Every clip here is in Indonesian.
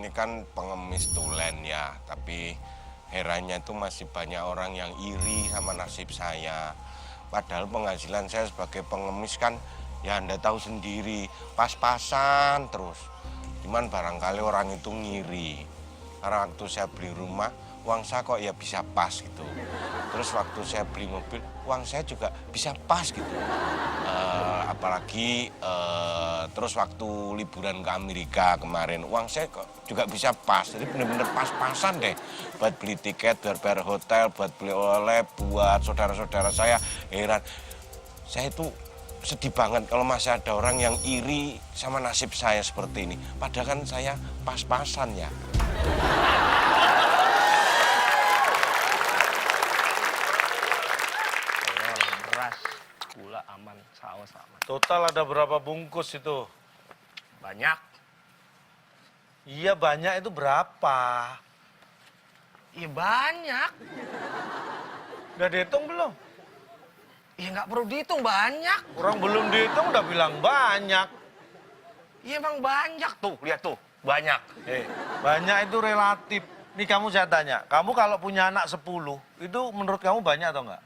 ini kan pengemis tulen ya, tapi herannya itu masih banyak orang yang iri sama nasib saya. Padahal penghasilan saya sebagai pengemis kan ya Anda tahu sendiri, pas-pasan terus. Cuman barangkali orang itu ngiri. Karena waktu saya beli rumah, uang saya kok ya bisa pas gitu. Terus waktu saya beli mobil, uang saya juga bisa pas gitu. Apalagi terus waktu liburan ke Amerika kemarin, uang saya kok juga bisa pas. Jadi bener-bener pas-pasan deh. Buat beli tiket, buat bayar hotel, buat beli oleh, buat saudara-saudara saya. Heran, saya itu sedih banget kalau masih ada orang yang iri sama nasib saya seperti ini. Padahal kan saya pas-pasan ya. Beras, gula aman, saus aman. Total ada berapa bungkus itu? Banyak. Iya banyak itu berapa? Iya banyak. Udah dihitung belum? Iya nggak perlu dihitung, banyak. Orang belum dihitung udah bilang banyak. Iya emang banyak tuh, lihat tuh, banyak. Banyak itu relatif. Nih kamu saya tanya, kamu kalau punya anak 10, itu menurut kamu banyak atau enggak?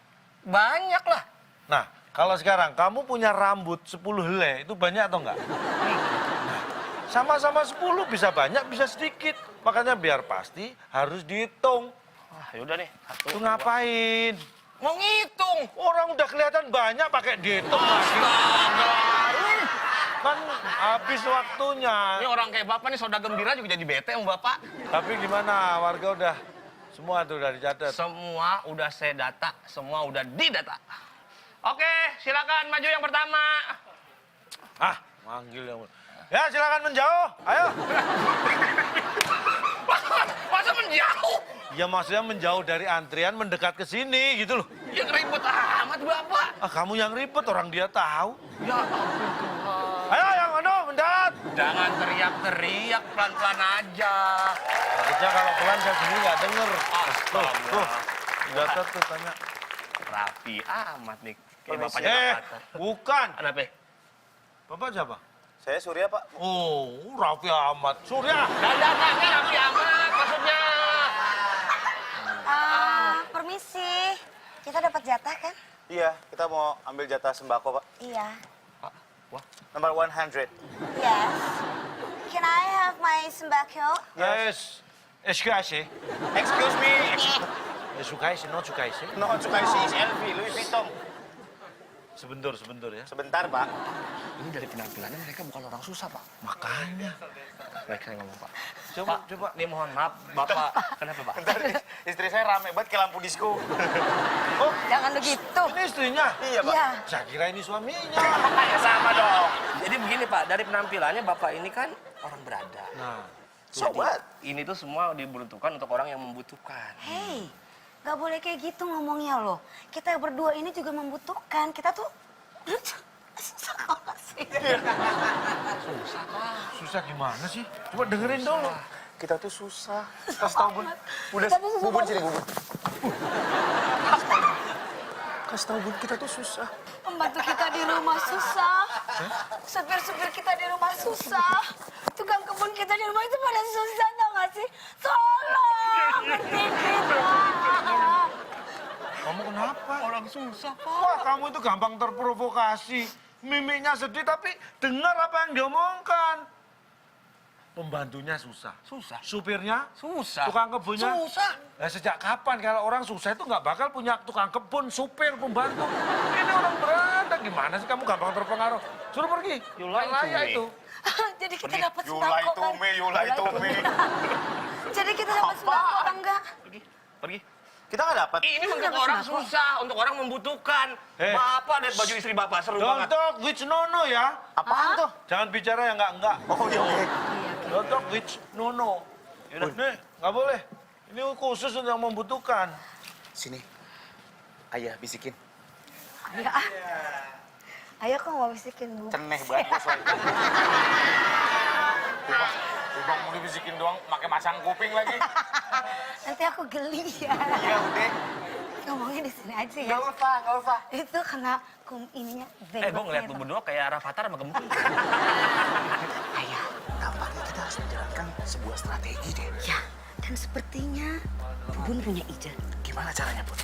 Banyak lah. Nah, kalau sekarang kamu punya rambut 10 helai, itu banyak atau enggak? Nah, sama-sama 10 bisa banyak, bisa sedikit. Makanya biar pasti harus dihitung. Wah, yaudah nih. Itu ngapain? Mau ngitung. Orang udah kelihatan banyak pakai dihitung lagi. Kan habis waktunya. Ini orang kayak bapak nih, soda gembira juga jadi bete sama bapak. Tapi gimana, warga udah semua tuh udah dicatat? Semua udah saya data, semua udah didata. Oke, silakan maju yang pertama. Ah, manggil yang... Ya, silakan menjauh. Ayo. Masa menjauh? Ya maksudnya menjauh dari antrian, mendekat ke sini gitu loh. Ya ribet amat bapak. Ah, kamu yang ribet, orang dia tahu. Ya ampun Tuhan. Ayo yang mana, mendarat. Jangan teriak-teriak, pelan-pelan aja. Maksudnya kalau pelan saya sendiri nggak denger. Astaga. Tuh, dicatat tuh tanya. Rapi amat nih. Kayak bapaknya Bapak. Bukan. Kenapa? Bapak siapa? Saya Surya, Pak. Oh, Raffi Ahmad. Surya. Dandanannya rapi amat maksudnya. Permisi. Kita dapat jatah kan? Iya, kita mau ambil jatah sembako, Pak. Iya. Wah, Nomor 100. Yes. Can I have my sembako? Yes. Excuse. Excuse me. Sukaisi, no sukaisi. No, Tsukaisi is LV, Louis Vuitton. Sebentar ya. Sebentar, Pak. ini dari penampilannya mereka bukan orang susah, Pak. Makanya. Mereka yang ngomong, Pak. Coba, Pak, coba. Ini mohon maaf, Bapak. Kenapa, Pak? Bentar, istri saya rame banget kayak lampu disco. Oh, Jangan begitu. ini istrinya? Iya, Pak. Iya. Saya kira ini suaminya. Ya sama dong. Jadi begini, Pak. Dari penampilannya Bapak ini kan orang berada. Nah, So what? Ini tuh semua diperuntukkan untuk orang yang membutuhkan. Hey, gak boleh kayak gitu ngomongnya loh. Kita berdua ini juga membutuhkan. Kita tuh... Susah banget sih. susah gimana sih? Coba dengerin dulu. Kita tuh susah. Kasih tahu, Bun. Udah, Kita tuh susah Bubun banget. sini, Bubun. Kasih tahu, Bun, kita tuh susah. Pembantu kita di rumah susah. Supir-supir kita di rumah susah. Tukang kebun kita di rumah itu pada susah, tau gak sih? Tolong, ngerti kita. Kamu kenapa? Orang susah, Pak. Wah, kamu itu gampang terprovokasi. Mimiknya sedih, tapi dengar apa yang diomongkan. Pembantunya susah. Susah. Supirnya? Susah. Tukang kebunnya? Susah. Nah, sejak kapan kalau orang susah itu nggak bakal punya tukang kebun, supir, pembantu? Ini orang berada. Gimana sih kamu gampang terpengaruh? Suruh pergi. Yulai Layak itu. itu. Jadi kita dapat Yulai sembako kan? tume, Yulai tume. Jadi kita dapat sembako apa enggak? Pergi. Kita nggak dapat. Ini untuk dapat orang sembako. susah, untuk orang membutuhkan. Hei. Bapak lihat baju istri Bapak, seru Don't banget. talk with nono ya. Apaan tuh? Jangan bicara yang enggak. Oh, iya, oke. Don't talk with nono. Yaudah. Nih, nggak boleh. Ini khusus untuk yang membutuhkan. Sini. Ayah bisikin. Ayo ah. Ayo kok mau bisikin Bu. Ceneh banget bos. Tiba mau dibisikin doang, pakai masang kuping lagi. Nanti aku geli ya. Iya udah. Ngomongnya di sini aja ya. Gak usah, gak usah. Itu kena ininya. Gue ngeliat lu berdua kayak Rafathar sama Gempur. Ayah, Tampaknya kita harus harus menjalankan sebuah strategi deh. Ya, dan sepertinya Bun punya ide. Gimana caranya, Bun?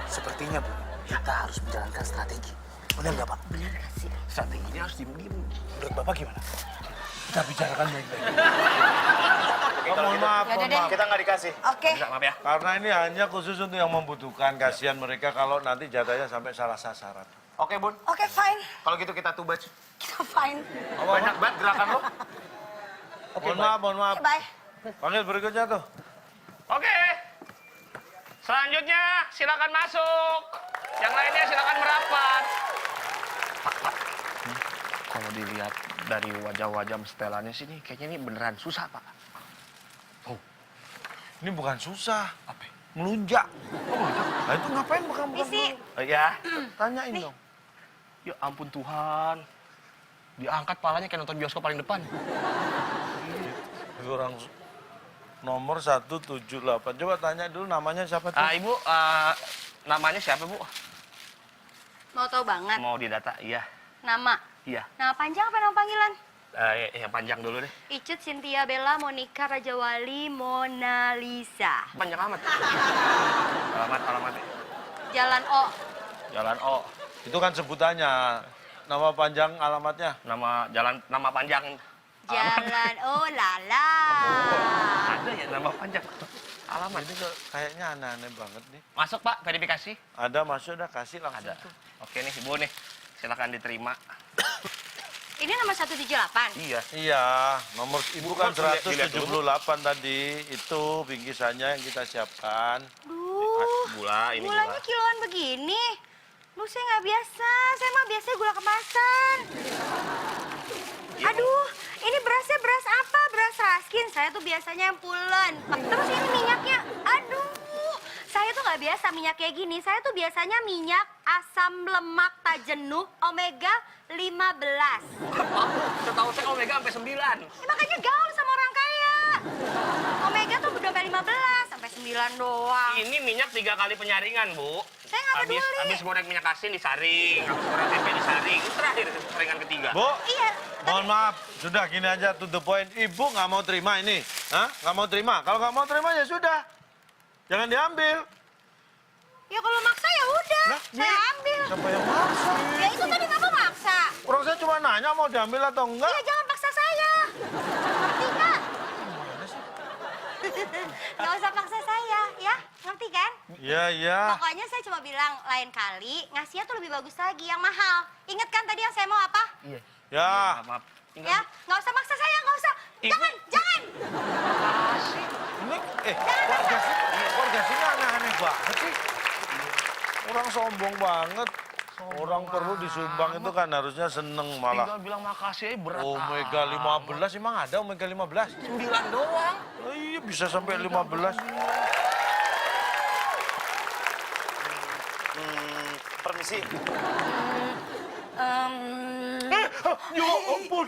Sepertinya, Bun, kita harus menjalankan strategi. Benar nggak, Pak? Benar gak sih? Strateginya harus diem-diem. Menurut Bapak gimana? Kita bicarakan baik-baik. Mohon maaf, Ya udah deh. kita nggak dikasih. Oke. Bisa, maaf ya. Karena ini hanya khusus untuk yang membutuhkan. Kasihan mereka kalau nanti jatahnya sampai salah sasaran. Oke, Bun. Oke, fine. Kalau gitu kita tubaj. Kita fine. Banyak banget gerakan lo. Mohon maaf, mohon maaf. Oke, bye. Panggil berikutnya tuh. Oke. Selanjutnya silakan masuk. Yang lainnya silakan merapat. Pak. Kalau dilihat dari wajah-wajah setelannya sini, kayaknya ini beneran susah, Pak. Ini bukan susah. Apa? Melunjak. Nah itu ngapain bukan Misi. Ya. Tanyain dong. Ya ampun Tuhan. Diangkat palanya kayak nonton bioskop paling depan. Itu orang nomor 178. Coba tanya dulu namanya siapa tuh? Ibu, namanya siapa, Bu? Mau tahu banget? Mau didata? Iya. Nama? Iya. Nama panjang apa nama panggilan? Yang panjang dulu deh. Icut, Cynthia, Bella, Monica, Raja Wali, Mona Lisa. Panjang amat. Alamatnya. Jalan O. Jalan O. Itu kan sebutannya. Nama panjang alamatnya. Nama panjang. Jalan O Lala. Ada ya nama panjang. Alamat. Ini kok kayaknya aneh-aneh banget nih. Masuk, Pak, verifikasi. Ada masuk, udah kasih langsung. Ada. Oke nih, Ibu nih. Silakan diterima. Ini nomor 178. Iya. Iya, nomor ibu kan Kok dilihat 178 tadi. Itu bingkisannya yang kita siapkan. Duh, Gula, ini gulanya gula. kiloan begini. Duh, saya nggak biasa. Saya mah biasanya gula kemasan. Aduh, ini berasnya beras apa? Beras raskin. Saya tuh biasanya yang pulen. Terus ini minyaknya, aduh. Saya tuh nggak biasa minyak kayak gini. Saya tuh biasanya minyak asam lemak tak jenuh omega 15. Setahu saya omega sampai 9. Ya, makanya gaul sama orang kaya. Omega tuh udah sampai 15, sampai 9 doang. Ini minyak 3 kali penyaringan, Bu. Saya nggak peduli. Habis goreng minyak asin disaring, habis goreng tempe disaring. Itu terakhir saringan ketiga. Bu, Iya, mohon maaf. Sudah gini aja to the point. Ibu nggak mau terima ini. Hah? Nggak mau terima. Kalau nggak mau terima ya sudah. Jangan diambil. ya kalau maksa ya udah. Lah, Saya ambil. Siapa yang maksa? Ya itu tadi Bapak maksa. Orang saya cuma nanya mau diambil atau enggak. Ya jangan paksa saya. Ngerti nggak? Nggak usah paksa saya, ya. Ngerti kan? Iya, iya. Pokoknya saya cuma bilang lain kali ngasihnya tuh lebih bagus lagi, yang mahal. Ingat kan tadi yang saya mau apa? Iya. Ya. Maaf. Ya, nggak usah maksa saya, nggak usah. Jangan, jangan. Ini, warga sini aneh-aneh banget sih. Orang sombong banget. Orang perlu disumbang itu kan harusnya seneng malah. Tinggal bilang makasih aja berat. Omega 15 emang ada omega 15? 9 doang. Oh, iya bisa sampai 15. Permisi. Ya ampun.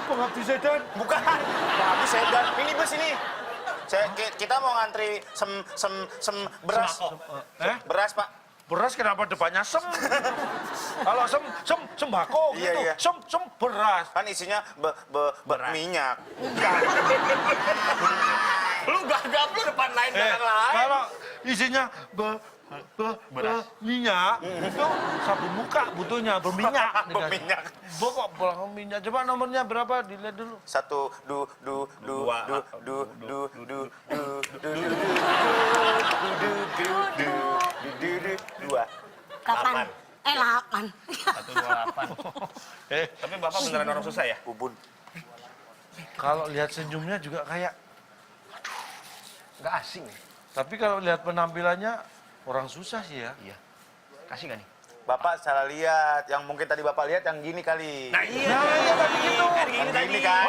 Pengabdi sedan. Bukan. Habis saya dan ini bus ini. Kita mau ngantri sem beras. Beras, Pak. Beras kenapa depannya sem? Kalau sembako Iya, gitu. iya. Sem beras. Kan isinya minyak. Lu gagap lu depan lain belakang lain. Kalau isinya minyak, itu sabun muka butuhnya berminyak. Berminyak. Kok belakang minyak? Coba nomornya berapa? Dilihat dulu. 2. 8. 8. 128. Tapi Bapak beneran orang susah ya? Bubun. Kalau lihat senyumnya juga kayak, Nggak asing ya? tapi kalau lihat penampilannya orang susah sih ya. Iya. Kasih nggak nih? Bapak salah lihat. Yang mungkin tadi Bapak lihat yang gini kali. Nah iya. tadi gitu. Kayak gini Yang tadi. gini kan?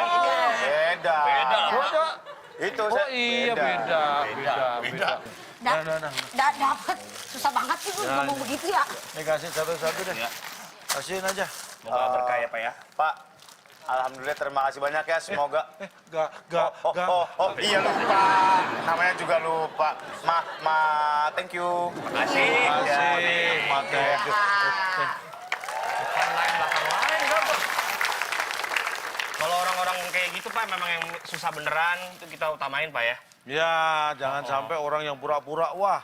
Beda. Beda. Itu Oh iya beda. Dapat. Susah banget sih lu ngomong begitu ya. Ini kasih satu-satu deh. Ya. Kasihin aja. Semoga berkah ya, Pak ya. Pak, alhamdulillah terima kasih banyak ya. Semoga. Gak. Oh, iya lupa. Namanya juga lupa. Thank you. Makasih. Kasih. Pakai. Pak memang yang susah beneran itu kita utamain Pak ya. Ya, jangan sampai orang yang pura-pura, wah,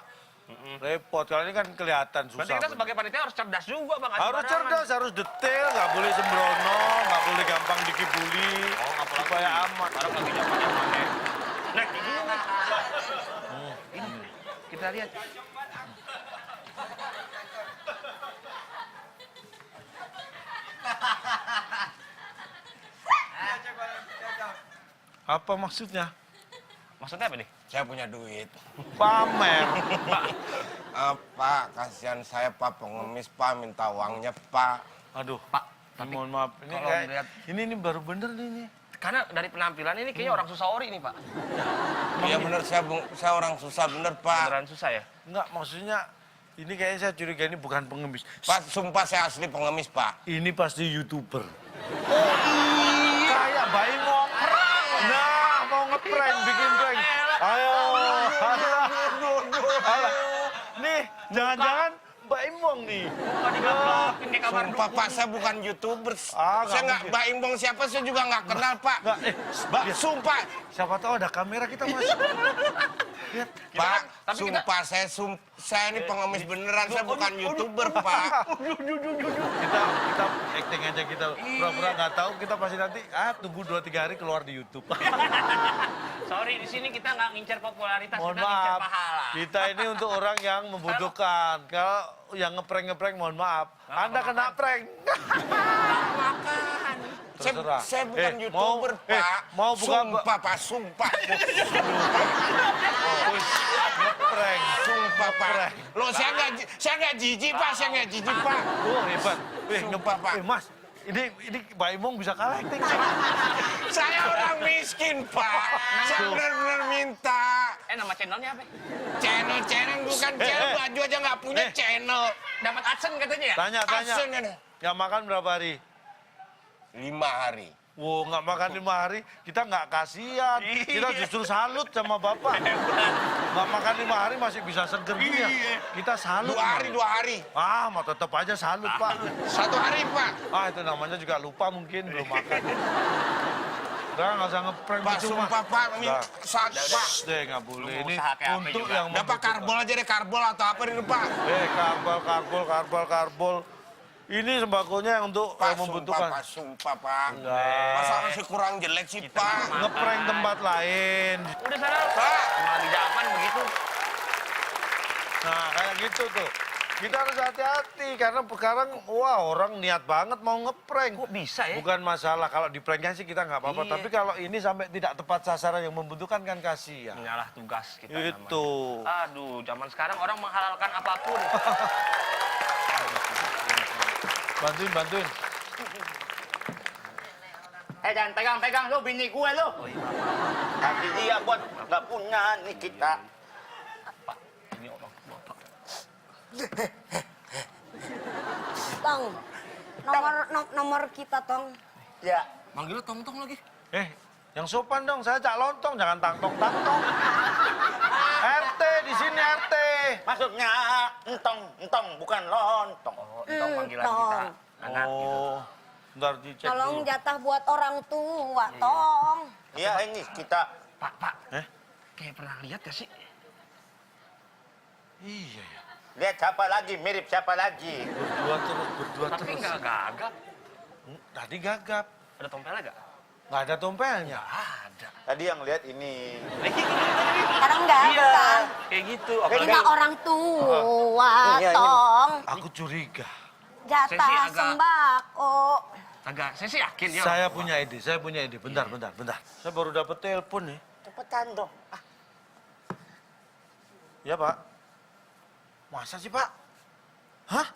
repot. Kalau ini kan kelihatan susah. Berarti kita sebagai panitia harus cerdas juga Bang. nggak Harus sembarangan. cerdas, harus detail, nggak boleh sembrono, nggak boleh gampang dikibuli, supaya aman. Sekarang lagi zaman-zamannya. Nah, ini nih. Ini kita lihat. Apa maksudnya? Maksudnya apa nih? Saya punya duit. Pamer. Pak, kasihan saya Pak, pengemis Pak, minta uangnya Pak. Aduh, Pak, tapi mohon maaf. Ini kalau kayak, dilihat- ini baru bener nih. Ini. karena dari penampilan ini kayaknya orang susah ori nih Pak. Iya bener, saya orang susah bener Pak. Beneran susah ya? Enggak, maksudnya ini kayaknya saya curiga ini bukan pengemis. Pak, sumpah saya asli pengemis Pak. Ini pasti YouTuber. Oh iya. Kayak Bayi Ngong. Nah, mau ngeprank, bikin prank. Ayo. Alah. Nih, jangan-jangan Mbak Imong nih. Sumpah Pak, saya bukan YouTuber. Ah, Saya nggak nggak, mungkin. Mbak Imbong siapa saya juga nggak kenal Pak. Nggak, Mbak, sumpah. Siapa tahu ada kamera kita masuk. Lihat. Pak, tapi sumpah saya ini pengemis beneran, saya bukan YouTuber Pak. Kita acting aja, kita pura-pura nggak tahu, kita pasti nanti tunggu 2-3 hari keluar di YouTube. Sorry, di sini kita nggak ngincer popularitas, Mohon kita ngincer maaf, pahala. kita ini untuk orang yang membutuhkan. Kalau yang ngeprank mohon maaf, Anda kena prank. Terserah. Saya bukan Eh, YouTuber Pak. mau buka Sumpah Pak, sumpah. Ngeprank. Sumpah Pak. Loh saya nggak jijik Pak, saya nggak jijik Pak. Oh hebat. Sumpah, Pak. Mas, ini Mbak Imong bisa kalah acting. Saya orang miskin Pak. Saya benar-benar minta. Nama channelnya apa? Channel bukan channel, baju aja nggak punya channel. Dapat AdSense katanya ya? Tanya. Adsen kan? Nggak makan berapa hari? 5 hari. Wow, nggak makan 5 hari, kita nggak kasihan. Kita justru salut sama Bapak. Nggak makan 5 hari masih bisa seger gini ya. Kita salut. 2 hari. Mah tetap aja salut, Pak. 1 hari Pak. Itu namanya juga lupa mungkin, belum makan. Udah, nggak usah ngeprank Pak, gitu, sumpah Pak. Udah. Pak. Deh, nggak boleh. Ini usaha kayak apa untuk juga. yang Udah Pak, karbol aja deh, karbol atau apa ini Pak. Karbol. Ini sembakonya yang untuk Pak, yang membutuhkan. sumpah Pak. Enggak. Masa masih kurang jelek sih Pak. Ngeprank tempat lain. Udah sana, Pak. lagi zaman begitu. Nah, kayak gitu tuh. Kita harus hati-hati karena sekarang wah orang niat banget mau ngeprank. Kok bisa ya? Bukan masalah kalau di pranknya sih kita nggak apa-apa. Iya. Tapi kalau ini sampai tidak tepat sasaran yang membutuhkan kan kasihan. Menyalah tugas kita Itu. namanya. Aduh, zaman sekarang orang menghalalkan apapun. Bantuin. Jangan pegang lu bini gue lu. Tapi dia buat nggak punya nih kita. Ini orang Bapak. Tong, nomor kita Tong. Ya. Manggilnya tong-tong lagi. Yang sopan dong, saya Cak Lontong, jangan tangtong. RT di sini RT. Maksudnya entong bukan lontong. Itu panggilan kita. Anak gitu. Oh, ntar dicek Tolong dulu. jatah buat orang tua, Tong. Iya ini kita. Pak. Eh? Kayak pernah lihat gak sih? Iya ya. Lihat siapa lagi, mirip siapa lagi. Berdua Tapi terus. nggak gagap. Tadi gagap. Ada tompelnya gak? Nggak ada tompelnya. Ada. Tadi yang lihat ini. Sekarang enggak Iya, ada. kayak gitu. Kita orang tua, Iya, ini. Tong. Aku curiga. Saya sih Jatah agak- sembako. Agak, saya sih yakin ya. Saya punya ide. Bentar. Saya baru dapat telepon nih. Cepetan dong. Ya Pak. Masa sih Pak? Hah?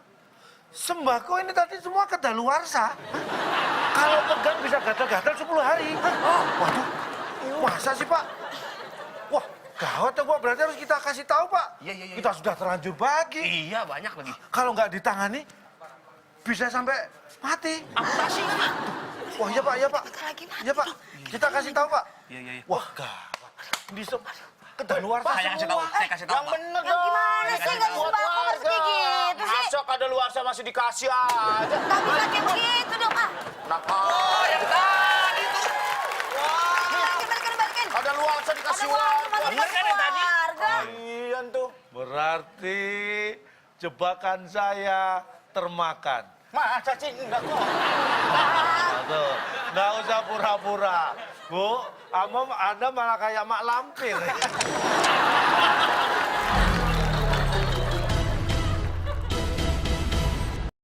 Sembako ini tadi semua kedaluarsa. Kalau pegang bisa gatal-gatal 10 hari. Waduh. Masa sih Pak? Wah, gawat ya gua. Berarti harus kita kasih tahu Pak. Iya. Kita sudah terlanjur bagi. Iya, banyak lagi. Kalau nggak ditangani, bisa sampai mati. Amputasi kan? Wah, iya Pak. lagi mati. Iya Pak. Kita kasih tahu Pak. Iya. Wah, gawat. Ini kedaluarsa Saya kasih tahu, semua. saya kasih tahu. Yang Pak. bener Yang dong. gimana sih? Nggak sembako harus kayak gitu sih. Masuk ada luar saya masih dikasih aja. Nggak bisa kayak begitu dong, Pak. Nah, Oh, yang tadi tuh. wah, kan yang tadi? keluarga. Iya tuh. Berarti jebakan saya termakan. Masa sih enggak kok. Tuh, nggak usah pura-pura. Bu, Anda malah kayak mak lampir.